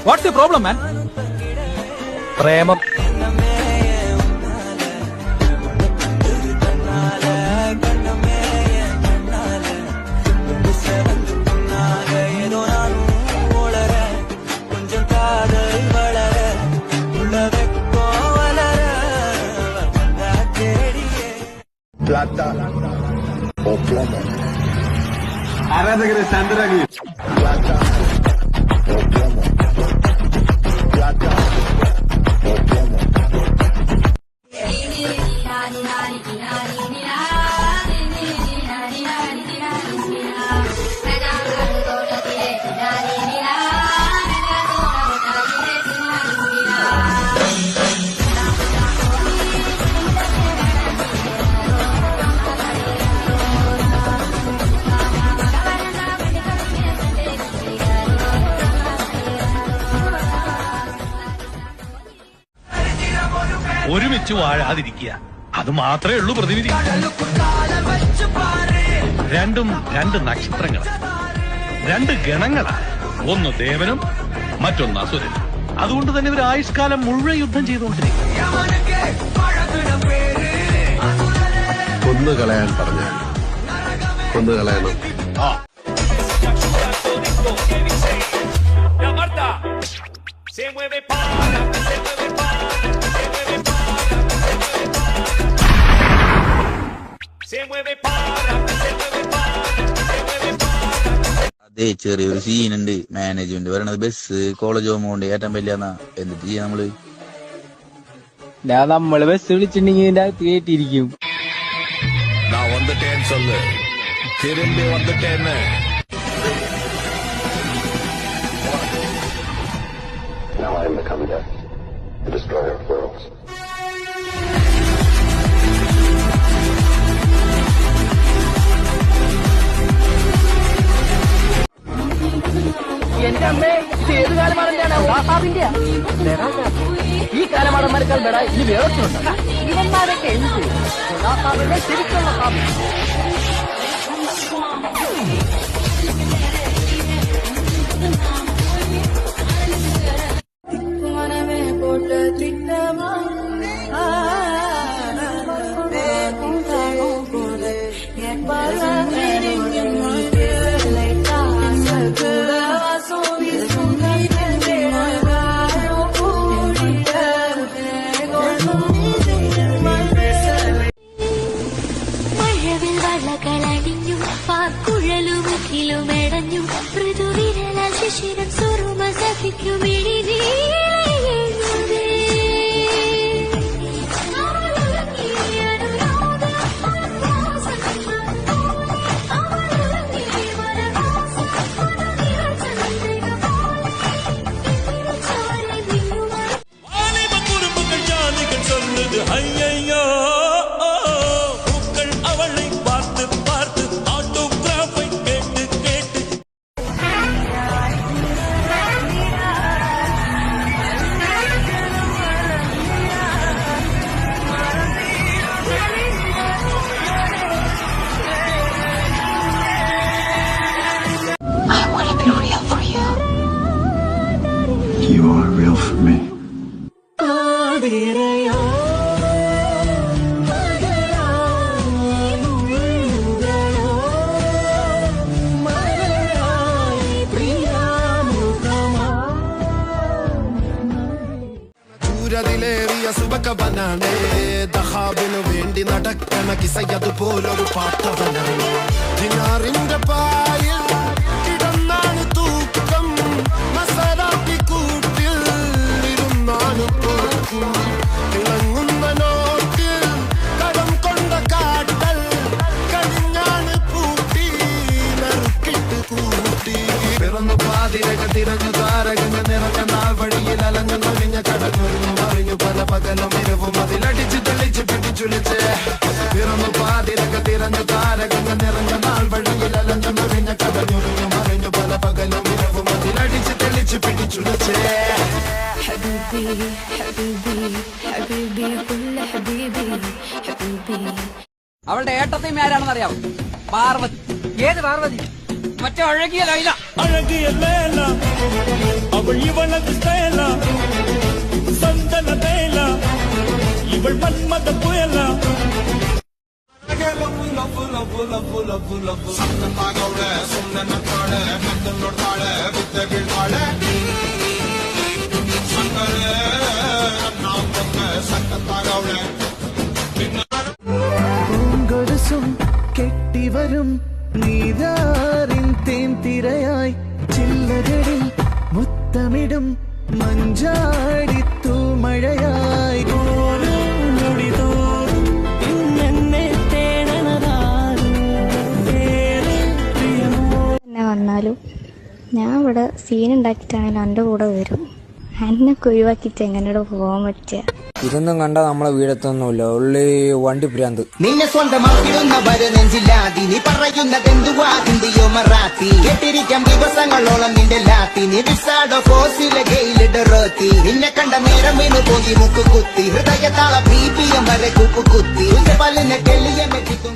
Watts the problem man? Premam. Plata o plomo. ആരാധകരെ ശാന്തരാകുക. Plata o plomo. Plata o plomo. ഒരുമിച്ച് വാഴാതിരിക്കുക, അത് മാത്രമേ ഉള്ളൂ പ്രതിനിധി. രണ്ടും രണ്ട് നക്ഷത്രങ്ങളാണ്, രണ്ട് ഗണങ്ങളാണ്. ഒന്ന് ദേവനും മറ്റൊന്ന് അസുരനും. അതുകൊണ്ട് തന്നെ ഇവർ ആയുഷ്കാലം മുഴുവൻ യുദ്ധം ചെയ്തുകൊണ്ടിരിക്കും. കൊന്നുകളയാൻ പറഞ്ഞാൽ കൊന്നുകളയണം. അതെ, ചെറിയൊരു സീനുണ്ട്. മാനേജ്മെന്റ് പറയണത് ബസ് കോളേജ് പോകുമ്പോണ്ട് ഏറ്റവും വലിയ എന്നിട്ട് ചെയ്യാം നമ്മള്. നമ്മള് ബസ് വിളിച്ചിട്ടുണ്ടെങ്കിൽ ഇതിന്റെ അകത്ത് കയറ്റിയിരിക്കും. நான் வந்துட்டேன்னு சொல்லு, திரும்பி வந்துட்டேன்னு. Now I am become death, the destroyer of worlds. എന്റെ അമ്മേ, ഇത് ഏത് കാലമാണെന്നാണ് വാസാബിന്റെ ഈ കാലമാടന്മാരെക്കാൾ വേട ഇനി വേറൊന്നുണ്ട്. ഇവന്മാരൊക്കെ എന്ത് വാസാബിന്റെ ശരിക്കുള്ള സാബി. ും മൃദുവിരല ശിശിരം സുറുമ സഖിക്കുമിഴി You are real for me. ദൂരതിലേറിയ സുബകവനാണ്, ദഹാബിനു വേണ്ടി നടക്കണ കിസയതുപോലൊരു പാട്ടവനാണ്. ദിനാറിന്റെ പായിൽ കിടന്നാണ് തൂക്കം, മസറാത്തി കൂട്ടിൽ ഇരുന്നാണ് പോക്കും. തിളങ്ങുന്ന നോട്ടിൽ കടം കൊണ്ട കാട്ടൽ കഴിഞ്ഞാണ് പൂട്ടി നറുക്കിട്ട് കൂട്ടി. പിറന്നു പാതിരക തിരഞ്ഞു താരകങ്ങൾ നിറഞ്ഞ നാൾ വഴിയിൽ അലഞ്ഞു നൊഴിഞ്ഞ കടഞ്ഞൊഴിഞ്ഞു മറിഞ്ഞു പല പകലും ഇരവും അതിലടിച്ച് തെളിച്ച് പിടിച്ചുലിച്ച്. പിറന്നു പാതിരക തിരഞ്ഞു താരകങ്ങൾ നിറഞ്ഞ നാൾ വഴിയിൽ അലഞ്ഞു നൊഴിഞ്ഞ കടഞ്ഞൊഴിഞ്ഞു മറിഞ്ഞു പല പകലും ഇരവും അതിലടിച്ച് തെളിച്ച് പിടിച്ചുലിച്ച്. അവളുടെ ഏട്ടത്തെയും ആരാണെന്ന് അറിയാം? പാർവതി. ഏത് പാർവതി? മറ്റേ അഴകിയ ലൈല. അഴകിയ ലേല അവൾ ഇവളത് സ്തേല സന്തന തേല ഇവൾ മന്മത പുയല പൂങ്കൊലുസും കെട്ടിവരും നീതാറിൻ തേൻ തിരയായി ചില്ലകളിൽ മുത്തമിടും മഞ്ചാടിത്തു മഴയായി ഓരോ നൊടി തോറും ഇന്നെന്നെ തേടണതാരും ഏറെ പ്രിയമോ. എന്നെ വന്നാലും ഞാൻ ഇവിടെ സീനുണ്ടാക്കിയിട്ടാണെങ്കിലും എൻ്റെ കൂടെ വരും. എന്നെ ഒഴിവാക്കിയിട്ട് എങ്ങനെയോടെ പോകാൻ പറ്റുക? ഇതൊന്നും കണ്ടാ നമ്മളെ വീടത്തൊന്നുമില്ല, ഉള്ളി വണ്ടി ഭ്രാന്ത്. നിന്നെ സ്വന്തമാക്കിടുന്നവര് നെഞ്ചില്ലാതി, നീ പറയുന്നതെന്തുവാ ഹിന്ദിയോ മറാത്തി, കേട്ടിരിക്കാം ദിവസങ്ങളോളം നിന്റെ ലാത്തി, നീ വിസാഡോ ഫോസിലെ ഗെയിലിടറോത്തി, നിന്നെ കണ്ട നേരം വീണു പോയി മുക്കു കുത്തി, ഹൃദയത്താള BPM വരെ കുത്തി, പല്ലിനെ കെള്ളിയെ മെറ്റിക്കും